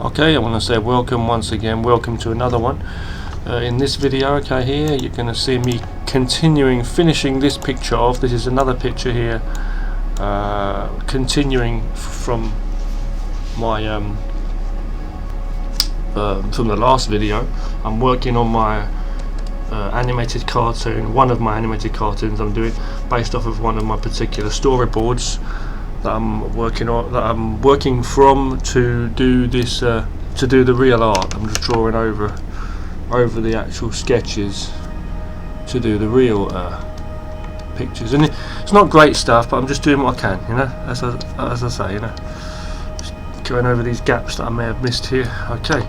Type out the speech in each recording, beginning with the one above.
Okay, I want to say welcome once again, welcome to another one. In this video, okay, here you're going to see me finishing this picture off. This is another picture here, continuing from my from the last video. I'm working on my animated cartoon, one of my animated cartoons I'm doing, based off of one of my particular storyboards that I'm working from to do this, to do the real art. I'm just drawing over the actual sketches to do the real pictures, and it's not great stuff, but I'm just doing what I can, you know, as I say, you know, just going over these gaps that I may have missed here. Okay,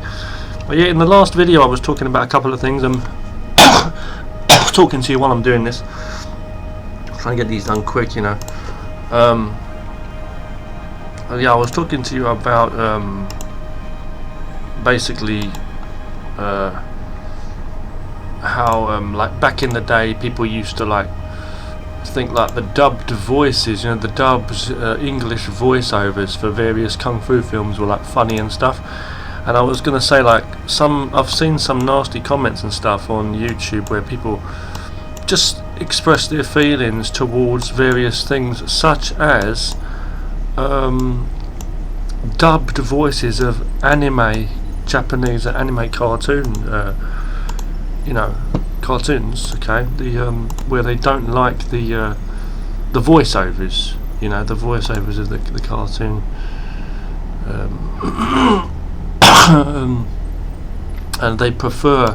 but yeah, in the last video I was talking about a couple of things. I'm talking to you while I'm doing this. I'm trying to get these done quick, you know. Yeah, I was talking to you about basically how like back in the day people used to like think like the dubbed voices, you know, the dubs, English voiceovers for various kung fu films were like funny and stuff. And I was gonna say, like, I've seen some nasty comments and stuff on YouTube where people just express their feelings towards various things, such as dubbed voices of Japanese anime cartoon, you know, cartoons. Okay, where they don't like the voiceovers, you know, the voiceovers of the cartoon, and they prefer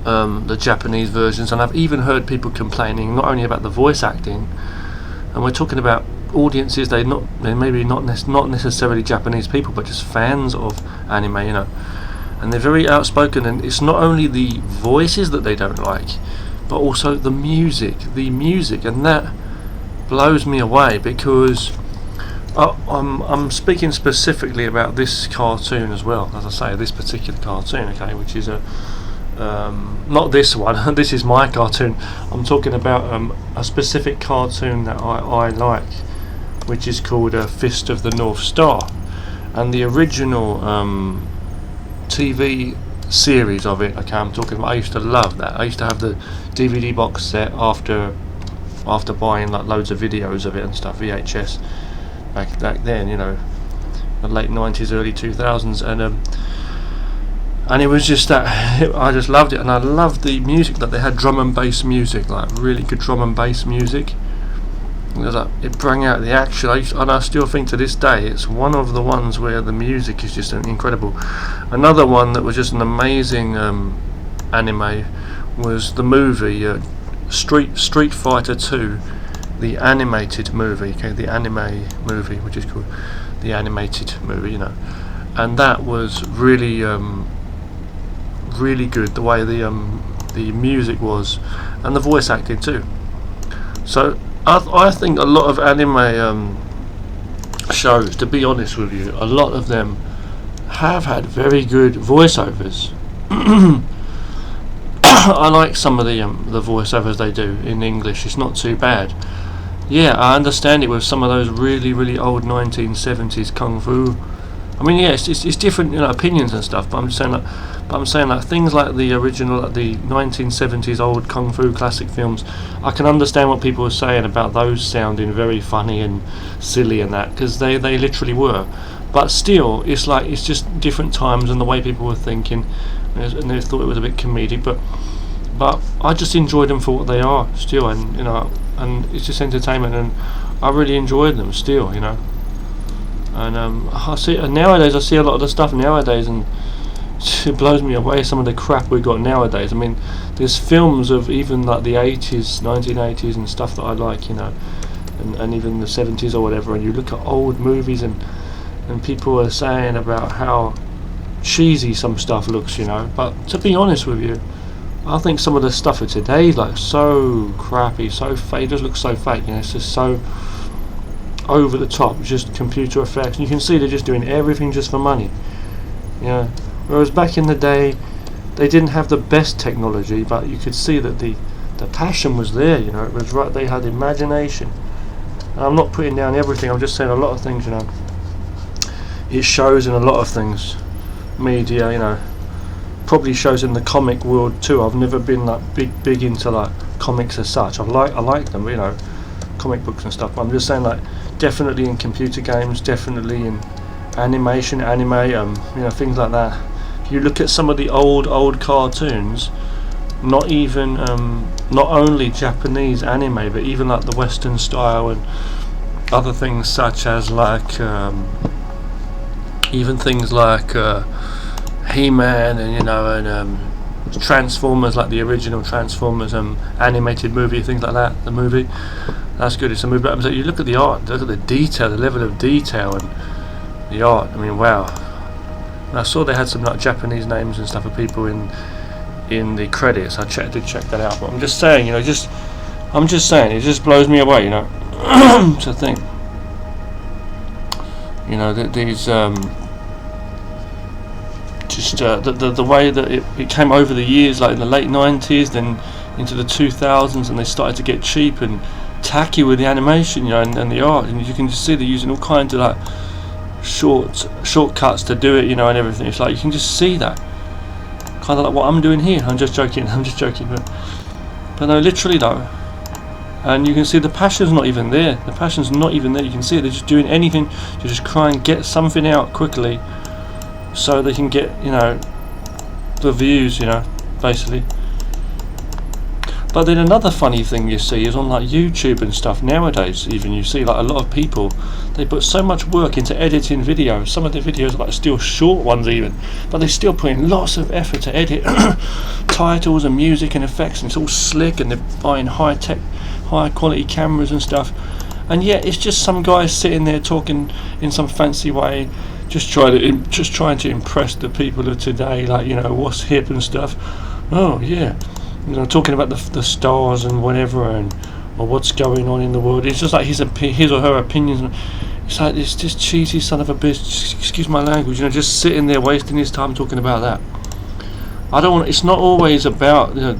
the Japanese versions. And I've even heard people complaining not only about the voice acting, and we're talking about audiences, they're maybe not necessarily Japanese people, but just fans of anime, you know, and they're very outspoken. And it's not only the voices that they don't like, but also the music, and that blows me away, because I'm speaking specifically about this cartoon as well, as I say, this particular cartoon, okay, which is not this one. This is my cartoon. I'm talking about a specific cartoon that I like, which is called Fist of the North Star, and the original TV series of it. Okay, I'm talking about. I used to love that. I used to have the DVD box set after buying like loads of videos of it and stuff, VHS back then, you know, the late 90s, early 2000s, and it was just that I just loved it, and I loved the music that they had, drum and bass music, like really good drum and bass music. It brought out the action, and I still think to this day it's one of the ones where the music is just incredible. Another one that was just an amazing anime was the movie Street Fighter 2, the animated movie. Okay, the anime movie, which is called the animated movie, you know, and that was really really good, the way the music was, and the voice acting too. So I think a lot of anime shows, to be honest with you, a lot of them have had very good voiceovers. I like some of the voiceovers they do in English. It's not too bad. Yeah, I understand it with some of those really old 1970s kung fu. I mean, yeah, it's different, you know, opinions and stuff. But I'm saying like things like the original, like the 1970s old kung fu classic films. I can understand what people are saying about those sounding very funny and silly and that, because they literally were. But still, it's like it's just different times and the way people were thinking, and they thought it was a bit comedic. But I just enjoyed them for what they are still, and you know, and it's just entertainment, and I really enjoyed them still, you know. And nowadays I see a lot of the stuff nowadays, and it blows me away, some of the crap we got nowadays. I mean, there's films of even like the 80s, 1980s and stuff that I like, you know, and even the 70s or whatever, and you look at old movies and people are saying about how cheesy some stuff looks, you know. But to be honest with you, I think some of the stuff of today is like so crappy, so fake, it just looks so fake, you know. It's just so over the top, just computer effects. You can see they're just doing everything just for money, you know. Whereas back in the day, they didn't have the best technology, but you could see that the passion was there, you know. It was right, they had imagination. And I'm not putting down everything, I'm just saying a lot of things, you know, it shows in a lot of things. media, you know, probably shows in the comic world too. I've never been like big into like comics as such. I like them, you know, comic books and stuff. But I'm just saying, like, definitely in computer games, definitely in animation, anime, you know, things like that. If you look at some of the old cartoons, not even not only Japanese anime, but even like the Western style and other things such as like even things like He-Man and, you know, and Transformers, like the original Transformers animated movie, things like that. The movie, that's good. It's a movie. But you look at the art, look at the detail, the level of detail and the art. I mean, wow. And I saw they had some like Japanese names and stuff of people in the credits. I did check that out. But I'm just saying, you know, I'm just saying, it just blows me away, you know, to think, you know, that these the way that it came over the years, like in the late 90s, then into the 2000s, and they started to get cheap and tacky with the animation, you know, and the art, and you can just see they're using all kinds of like shortcuts to do it, you know, and everything. It's like you can just see that, kind of like what I'm doing here. I'm just joking, but no, literally though. And you can see the passion's not even there. You can see it. They're just doing anything to just try and get something out quickly, so they can get, you know, the views, you know, basically. But then another funny thing you see is on like YouTube and stuff nowadays, even you see like a lot of people, they put so much work into editing videos. Some of the videos are like still short ones even, but they're still putting lots of effort to edit titles and music and effects, and it's all slick, and they're buying high quality cameras and stuff. And yet it's just some guy sitting there talking in some fancy way, just trying to impress the people of today, like, you know, what's hip and stuff. Oh yeah, you know, talking about the stars and whatever, or what's going on in the world. It's just like his or her opinions. It's like this cheesy son of a bitch, excuse my language, you know, just sitting there wasting his time talking about that. I don't want. It's not always about, you know,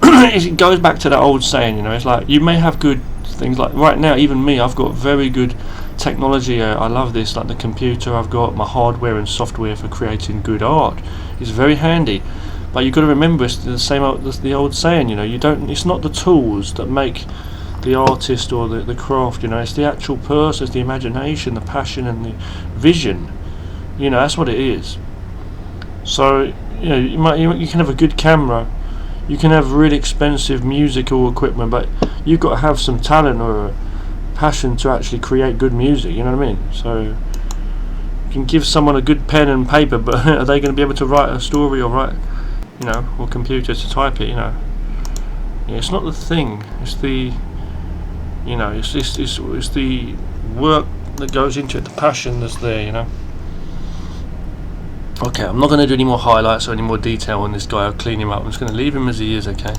it goes back to that old saying, you know. It's like you may have good things, like right now, even me, I've got very good technology. I love this, like the computer. I've got my hardware and software for creating good art. It's very handy. But you've got to remember, it's the old saying, you know, it's not the tools that make the artist or the craft, you know, it's the actual person, it's the imagination, the passion and the vision, you know, that's what it is. So, you know, you can have a good camera, you can have really expensive musical equipment, but you've got to have some talent or a passion to actually create good music, you know what I mean? So you can give someone a good pen and paper, but are they going to be able to write a story or write, you know, or computer to type it, you know? Yeah, it's not the thing, it's the, you know, it's the work that goes into it, the passion that's there, you know. Okay, I'm not going to do any more highlights or any more detail on this guy. I'll clean him up. I'm just going to leave him as he is, okay?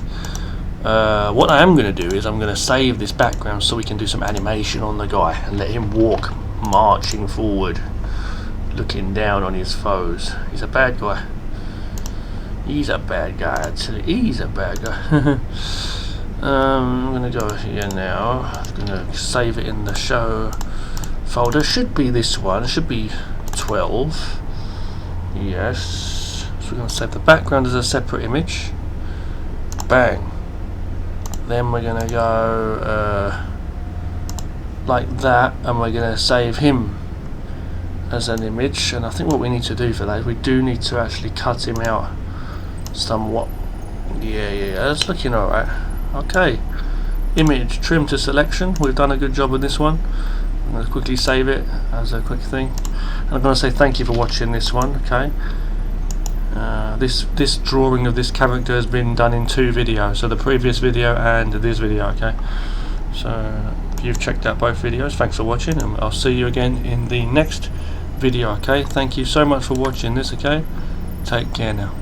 What I am going to do is I'm going to save this background so we can do some animation on the guy and let him walk, marching forward, looking down on his foes. He's a bad guy. He's a bad guy, actually. He's a bad guy. I'm going to go here now. I'm going to save it in the show folder. Should be this one. It should be 12. Yes. So we're going to save the background as a separate image. Bang. Then we're going to go like that, and we're going to save him as an image. And I think what we need to do for that is we do need to actually cut him out somewhat. Yeah, that's looking alright. Okay, image, trim to selection. We've done a good job with this one. I'm going to quickly save it as a quick thing, and I'm going to say thank you for watching this one. Okay, this drawing of this character has been done in 2 videos, so the previous video and this video. Okay, so if you've checked out both videos, thanks for watching, and I'll see you again in the next video. Okay, thank you so much for watching this. Okay, take care now.